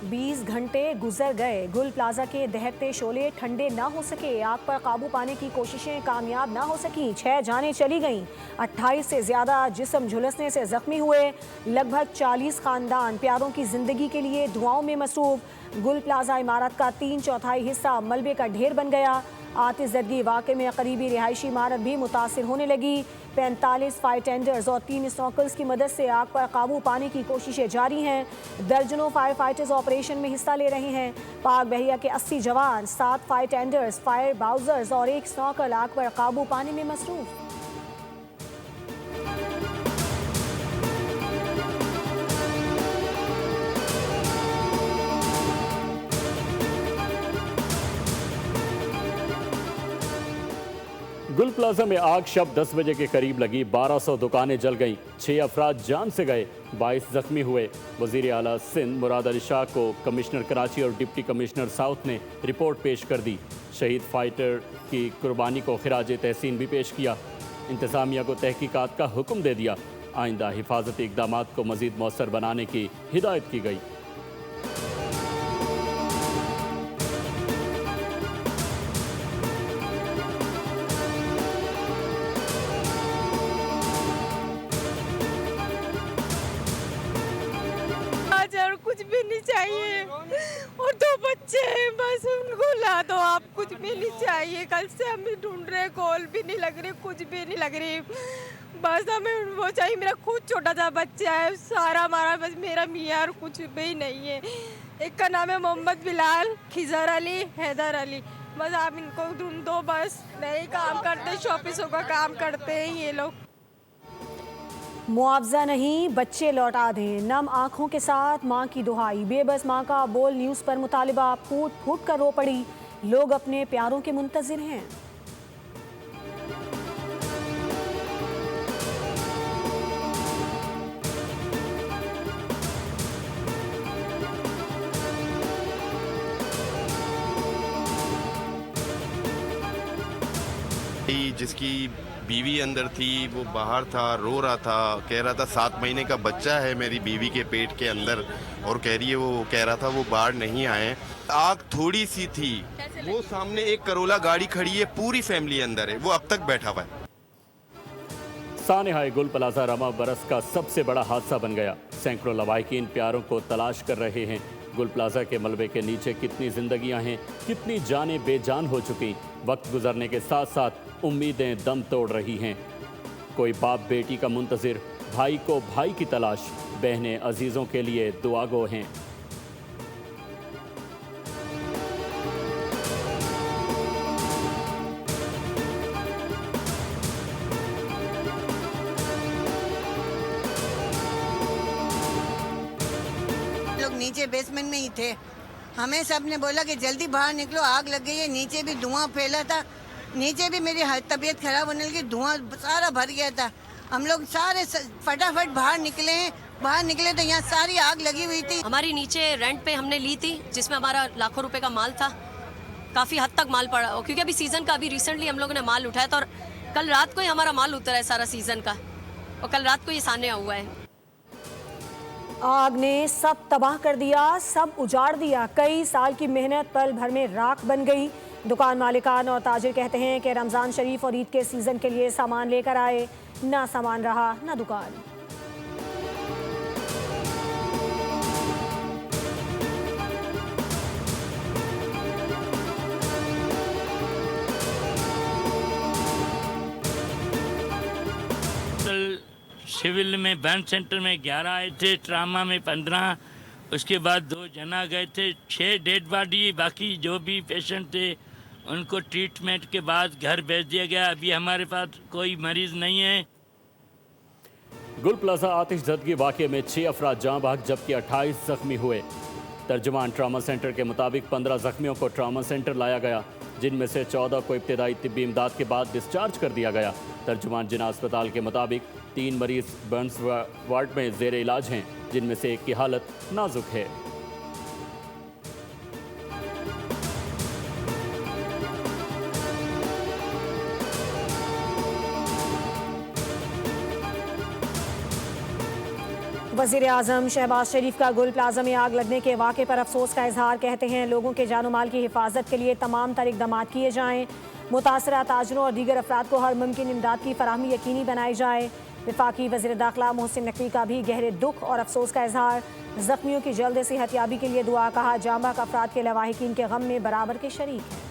20 घंटे गुजर गए, गुल प्लाजा के दहकते शोले ठंडे ना हो सके। आग पर काबू पाने की कोशिशें कामयाब ना हो सकी। 6 जानें चली गईं, 28 से ज्यादा जिस्म झुलसने से जख्मी हुए। लगभग 40 खानदान प्यारों की जिंदगी के लिए दुआओं में मसरूफ। गुल प्लाजा इमारत का 3/4 हिस्सा मलबे का ढेर बन गया। आतिशज़दगी वाक़े में करीबी रिहायशी इमारत भी मुतासिर होने लगी। 45 फायर टेंडर्स और 3 स्नॉकल्स की मदद से आग पर काबू पाने की कोशिशें जारी हैं। दर्जनों फायर फाइटर्स ऑपरेशन में हिस्सा ले रहे हैं। पाक बहरिया के 80 जवान, 7 फायर टेंडर्स, फायर बाउजर्स और 1 स्नॉकल आग पर काबू पाने में मसरूफ। गुल प्लाजा में आग शब 10 बजे के करीब लगी। 1200 दुकानें जल गईं, 6 अफराद जान से गए, 22 जख्मी हुए। वज़ीर आला सिंध मुराद अली शाह को कमिश्नर कराची और डिप्टी कमिश्नर साउथ ने रिपोर्ट पेश कर दी। शहीद फाइटर की कुर्बानी को खिराज तहसीन भी पेश किया। इंतज़ामिया को तहकीकात का हुक्म दे दिया। आइंदा हिफाजती इक़दामात को मज़ीद मौसर बनाने की हिदायत की गई। कुछ भी नहीं चाहिए और 2 बच्चे हैं, बस उनको ला दो आप। कुछ भी नहीं चाहिए, कल से हम भी ढूंढ रहे, कॉल भी नहीं लग रही, कुछ भी नहीं लग रही। बस हमें वो चाहिए। मेरा खुद छोटा सा बच्चा है, सारा हमारा बस मेरा मियाँ और कुछ भी नहीं है। एक का नाम है मोहम्मद बिलाल, खिजर अली, हैदर अली। बस आप इनको ढूंढ दो। बस नहीं काम करते, शॉपिसों का काम करते हैं ये लोग। मुआवजा नहीं, बच्चे लौटा दें। नम आंखों के साथ मां की दुहाई। बेबस मां का बोल न्यूज़ पर मुतालिबा। फूट फूट कर रो पड़ी। लोग अपने प्यारों के मुंतजिर हैं। जिसकी बीवी अंदर थी वो बाहर था, रो रहा था, कह रहा था 7 महीने का बच्चा है मेरी बीवी के पेट के अंदर, और कह रही है वो कह रहा था वो बाहर नहीं आए। आग थोड़ी सी थी, वो सामने एक करोला गाड़ी खड़ी है, पूरी फैमिली अंदर है, वो अब तक बैठा हुआ है। सानेहाए गुल प्लाजा रमा बरस का सबसे बड़ा हादसा बन गया। सैकड़ों लवाहिकीन प्यारों को तलाश कर रहे हैं। गुल प्लाजा के मलबे के नीचे कितनी जिंदगियां हैं, कितनी जानें बेजान हो चुकी। वक्त गुजरने के साथ साथ उम्मीदें दम तोड़ रही हैं। कोई बाप बेटी का मुंतजिर, भाई को भाई की तलाश, बहनें अजीज़ों के लिए दुआगो हैं। लोग नीचे बेसमेंट में ही थे। हमें सब ने बोला कि जल्दी बाहर निकलो, आग लग गई है। नीचे भी धुआं फैला था, नीचे भी मेरी तबीयत खराब होने लगी, धुआं सारा भर गया था। हम लोग सारे फटाफट बाहर निकले हैं। बाहर निकले तो यहाँ सारी आग लगी हुई थी। हमारी नीचे रेंट पे हमने ली थी, जिसमें हमारा लाखों रुपए का माल था। काफ़ी हद तक माल पड़ा, क्योंकि अभी सीज़न का अभी रिसेंटली हम लोगों ने माल उठाया था और कल रात को ही हमारा माल उतरा है सारा सीज़न का, और कल रात को ये सामने हुआ है। आग ने सब तबाह कर दिया, सब उजाड़ दिया। कई साल की मेहनत पल भर में राख बन गई। दुकान मालिकान और ताजिर कहते हैं कि रमज़ान शरीफ और ईद के सीज़न के लिए सामान लेकर आए, ना सामान रहा ना दुकान। सिविल में बर्न सेंटर में 11 आए थे, ट्रामा में 15, उसके बाद 2 जना गए थे। 6 डेड बॉडी, बाकी जो भी पेशेंट थे उनको ट्रीटमेंट के बाद घर भेज दिया गया। अभी हमारे पास कोई मरीज नहीं है। गुल प्लाजा आतिशज़दगी वाक़े में 6 अफराद जाँ बहक जबकि 28 जख्मी हुए। तर्जुमान ट्रामा सेंटर के मुताबिक 15 जख्मियों को ट्रामा सेंटर लाया गया, जिनमें से 14 को इब्तदाई तिब्बी इमदाद के बाद डिस्चार्ज कर दिया गया। तर्जुमान जिना अस्पताल के मुताबिक 3 मरीज बर्न्स वार्ड में ज़ेर इलाज हैं, जिनमें से एक की हालत नाजुक है। वज़ीर आज़म शहबाज शरीफ का गुल प्लाजा में आग लगने के वाक़े पर अफसोस का इजहार। कहते हैं लोगों के जानो माल की हिफाजत के लिए तमाम तर इक़दाम किए जाएँ। मुतासरा ताजरों और दीगर अफराद को हर मुमकिन इमदाद की फराहमी यकीनी बनाई जाए। वफाकी वज़ीर दाखिला मोहसिन नकवी का भी गहरे दुख और अफसोस का इजहार। ज़ख्मियों की जल्द सेहतयाबी के लिए दुआ। कहा जाम का अफराद के लवाहिकीन के गम में बराबर के शरीक हैं।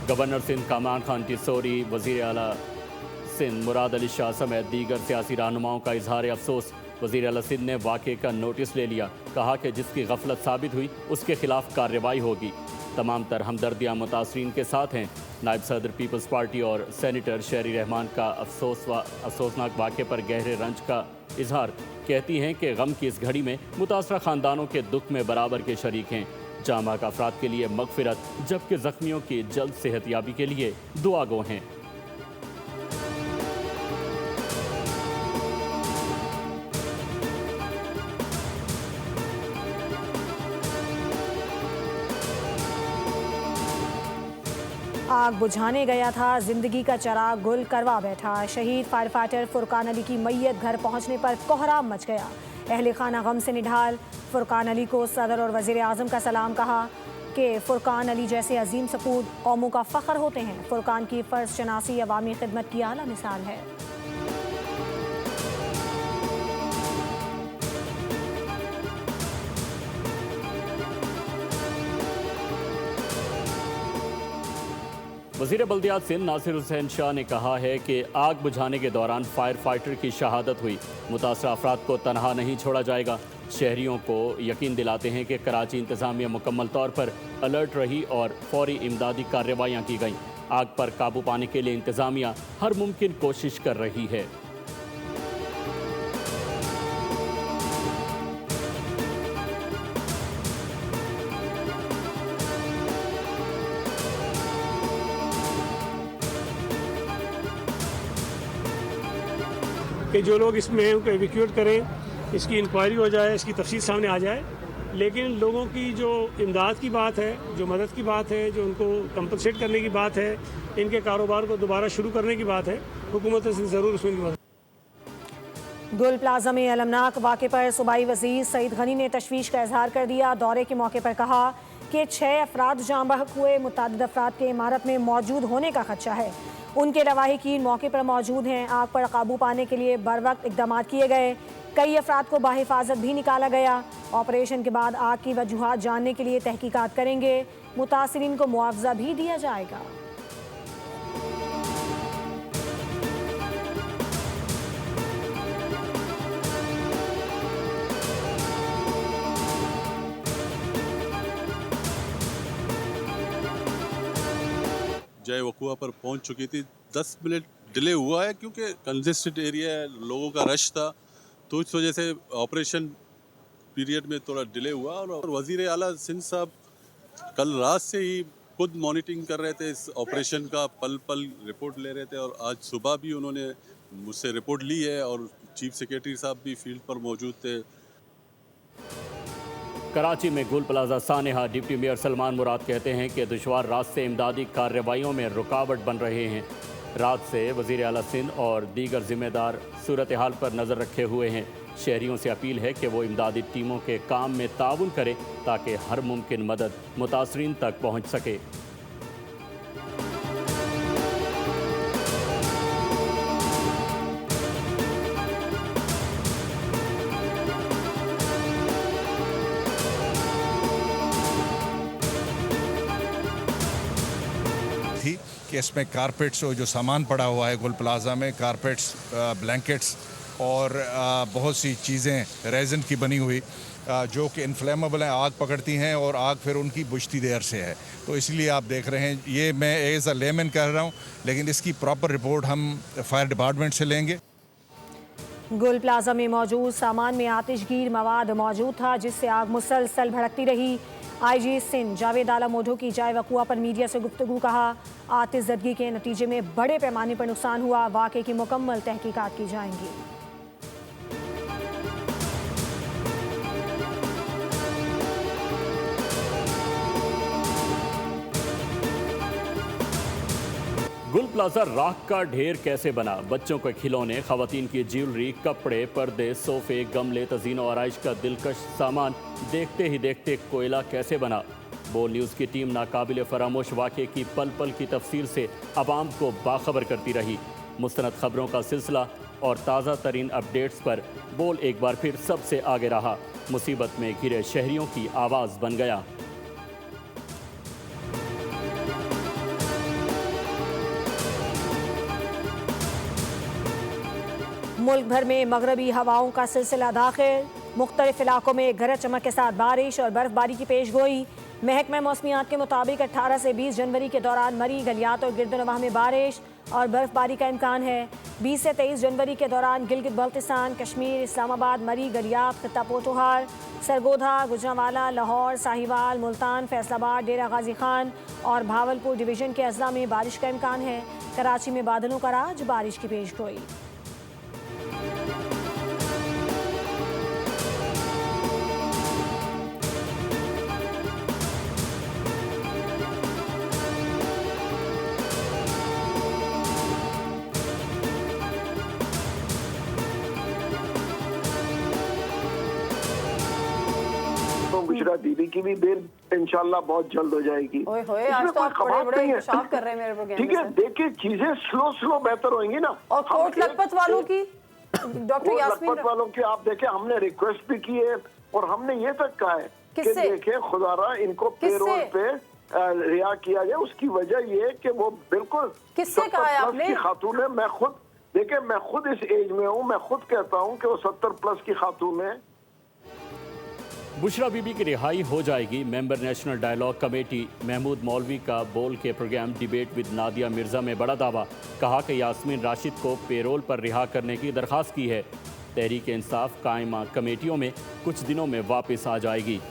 गवर्नर सिंध कामरान खान टिसोरी, वज़ीर आला सिंध मुराद अली शाह समेत दीगर सियासी रहनुमाओं का इजहार अफसोस। वज़ीर आला सिंध ने वाक़े का नोटिस ले लिया। कहा कि जिसकी गफलत साबित हुई उसके खिलाफ कार्रवाई होगी। तमाम तर हमदर्दियाँ मुतासरीन के साथ हैं। नायब सदर पीपल्स पार्टी और सेनेटर शहरी रहमान का अफसोसनाक वाक़े पर गहरे रंज का इजहार। कहती हैं कि गम की इस घड़ी में मुतासरा ख़ानदानों के दुख में बराबर के शरीक हैं। जामा का अफराद के लिए मगफिरत, जबकि ज़ख्मियों की जल्द सेहतयाबी के लिए दुआ गो हैं। आग बुझाने गया था, जिंदगी का चराग गुल करवा बैठा। शहीद फायर फाइटर फुरकान अली की मैयत घर पहुंचने पर कोहराम मच गया। अहले खाना गम से निढाल। फुरकान अली को सदर और वज़ीर आज़म का सलाम। कहा कि फुरकान अली जैसे अजीम सपूत कौमों का फ़ख्र होते हैं। फुरकान की फ़र्ज़ शनासी अवामी खिदमत की आला मिसाल है। वज़ीर बल्दियात सिंध नासिर हुसैन शाह ने कहा है कि आग बुझाने के दौरान फायर फाइटर की शहादत हुई। मुतासरा अफराद को तनहा नहीं छोड़ा जाएगा। शहरियों को यकीन दिलाते हैं कि कराची इंतज़ामिया मुकम्मल तौर पर अलर्ट रही और फौरी इमदादी कार्रवाइयाँ की गईं। आग पर काबू पाने के लिए इंतज़ामिया हर मुमकिन कोशिश कर रही है। कि जो लोग इसमें उनको एविक्यूट करें, इसकी इंक्वायरी हो जाए, इसकी तफसील सामने आ जाए। लेकिन लोगों की जो इमदाद की बात है, जो मदद की बात है, जो उनको कंपनसेट करने की बात है, इनके कारोबार को दोबारा शुरू करने की बात है, हुकूमत से ज़रूर उसमें की मदद। गुल प्लाजा में अलमनाक वाक़े पर सूबाई वज़ीर सईद गनी ने तशवीश का इजहार कर दिया। दौरे के मौके पर कहा कि 6 अफराद जाँ बहक हुए। मुतअद्दिद अफराद के इमारत में मौजूद होने का खदशा है। उनके लवाहिकीन मौके पर मौजूद हैं। आग पर काबू पाने के लिए बर वक्त इक़दाम किए गए। कई अफराद को बाहिफाजत भी निकाला गया। ऑपरेशन के बाद आग की वजूहात जानने के लिए तहकीकात करेंगे। मुतासरीन को मुआवजा भी दिया जाएगा। जय वकुआ पर पहुंच चुकी थी। 10 मिनट डिले हुआ है क्योंकि कंजेस्टेड एरिया है, लोगों का रश था, तो इस वजह से ऑपरेशन पीरियड में थोड़ा डिले हुआ। और वज़ीर आला सिंध साहब कल रात से ही खुद मॉनिटरिंग कर रहे थे, इस ऑपरेशन का पल पल रिपोर्ट ले रहे थे। और आज सुबह भी उन्होंने मुझसे रिपोर्ट ली है और चीफ सेक्रेटरी साहब भी फील्ड पर मौजूद थे। कराची में गुल प्लाजा सानेहा डिप्टी मेयर सलमान मुराद कहते हैं कि दुश्वार रात से इमदादी कार्रवाइयों में रुकावट बन रहे हैं। रात से वज़ीर आला सिंध और दीगर जिम्मेदार सूरत हाल पर नज़र रखे हुए हैं। शहरियों से अपील है कि वो इमदादी टीमों के काम में ताउन करें ताकि हर मुमकिन मदद मुतासरीन तक पहुँच सके। थी कि इसमें कारपेट्स और जो सामान पड़ा हुआ है गुल प्लाजा में, कारपेट्स, ब्लैंकेट्स और बहुत सी चीज़ें रेज़न की बनी हुई जो कि इनफ्लेमेबल हैं, आग पकड़ती हैं और आग फिर उनकी बुझती देर से है। तो इसलिए आप देख रहे हैं, ये मैं एज अ लेमैन कह रहा हूँ, लेकिन इसकी प्रॉपर रिपोर्ट हम फायर डिपार्टमेंट से लेंगे। गुल प्लाजा में मौजूद सामान में आतिशगीर मवाद मौजूद था जिससे आग मुसलसल भड़कती रही। IG सिंध जावेद आला मोढो की जाए वकुआ पर मीडिया से गुफ्तगू। कहा आतिशज़दगी के नतीजे में बड़े पैमाने पर नुकसान हुआ। वाक़े की मुकम्मल तहकीकात की जाएंगी। गुल प्लाजा राख का ढेर कैसे बना? बच्चों के खिलौने, खवातीन की ज्वेलरी, कपड़े, पर्दे, सोफे, गमले, तज़ीन और आराइश का दिलकश सामान देखते ही देखते कोयला कैसे बना? बोल न्यूज़ की टीम नाकाबिल फरामोश वाक़े की पल पल की तफसील से आवाम को बाखबर करती रही। मुस्तनद खबरों का सिलसिला और ताज़ा तरीन अपडेट्स पर बोल एक बार फिर सबसे आगे रहा। मुसीबत में घिरे शहरियों की आवाज़ बन गया। मुल्क भर में मगरबी हवाओं का सिलसिला दाखिल। मुख्तलिफ इलाकों में गरज चमक के साथ बारिश और बर्फबारी की पेशगोई। महकमा मौसमियात के मुताबिक 18 से 20 जनवरी के दौरान मरी, गलियात और गिरदनवाह में बारिश और बर्फबारी का इम्कान है। 20 से 23 जनवरी के दौरान गिलगित बल्तिस्तान, कश्मीर, इस्लामाबाद, मरी, गलियात, खित्ता पोठोहार, सरगोधा, गुजरांवाला, लाहौर, साहिवाल, मुल्तान, फैसलाबाद, डेरा गाजी खान और भावलपुर डिवीज़न के अजला में बारिश का इम्कान है। कराची में बादलों का राज, बारिश की पेशगोई। बुशरा दीदी की भी बेल इंशाल्लाह बहुत जल्द हो जाएगी। आज तो आप बड़े इंकशाफ कर रहे हैं मेरे प्रोग्राम में। ठीक है, देखिए चीजें स्लो बेहतर होंगी ना। और कोट लखपत वालों की, डॉक्टर यास्मीन लखपत वालों की आप देखें, हमने रिक्वेस्ट भी की है और हमने ये तक कहा है कि देखें खुदारा इनको पेरोल पे रिहा किया जाए। उसकी वजह ये है कि वो बिल्कुल किससे कहा है आपने? खातून है। मैं खुद इस एज में हूँ, मैं खुद कहता हूँ कि वो 70+ की खातून है। बुशरा बीबी की रिहाई हो जाएगी। Member national dialogue committee Mahmood Maulvi का बोल के program debate with Nadia Mirza में बड़ा दावा। कहा कि यास्मीन राशिद को पेरोल पर रिहा करने की दरख्वास्त की है। तहरीक इंसाफ कायमा कमेटियों में कुछ दिनों में वापस आ जाएगी।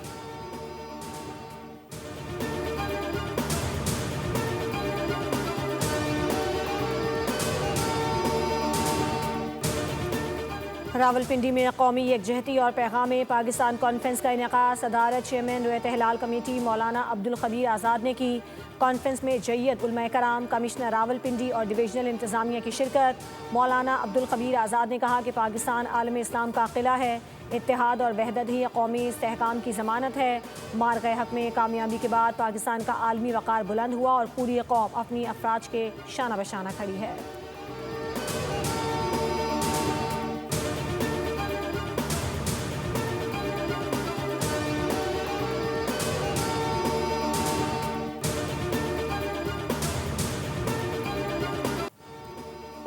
रावलपिंडी में कौमी यकजहती और पैगाम पाकिस्तान कॉन्फ्रेंस का इनेकाद। सदारत चेयरमैन रुयत हिलाल कमेटी मौलाना अब्दुल खबीर आज़ाद ने की। कॉन्फ्रेंस में जय्यद उलमाए कराम, कमिश्नर रावलपिंडी और डिवीजनल इंतज़ामिया की शिरकत। मौलाना अब्दुल खबीर आज़ाद ने कहा कि पाकिस्तान आलम इस्लाम का किला है। इत्तेहाद और वहदत ही कौमी इस्तेहकाम की ज़मानत है। मार्ग हक में कामयाबी के बाद पाकिस्तान का आलमी वक़ार बुलंद हुआ और पूरी कौम अपनी अफराज के शाना बशाना खड़ी है।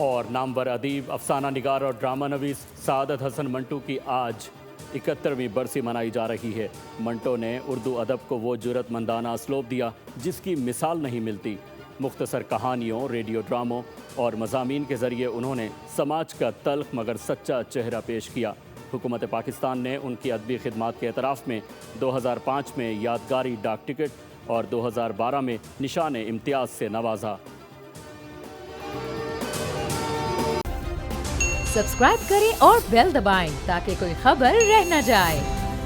और नामवर अदीब, अफसाना निगार और ड्रामा नवीस सादत हसन मंटो की आज 71वीं बरसी मनाई जा रही है। मंटो ने उर्दू अदब को वो जुरतमंदाना असलूब दिया जिसकी मिसाल नहीं मिलती। मुख्तसर कहानियों, रेडियो ड्रामों और मज़ामीन के ज़रिए उन्होंने समाज का तल्ख मगर सच्चा चेहरा पेश किया। हुकूमत पाकिस्तान ने उनकी अदबी खिदमात के एतराफ़ में 2005 में यादगारी डाक टिकट और 2012 में निशान इम्तियाज़ से नवाजा। सब्सक्राइब करें और बेल दबाएं ताकि कोई खबर रह न जाए।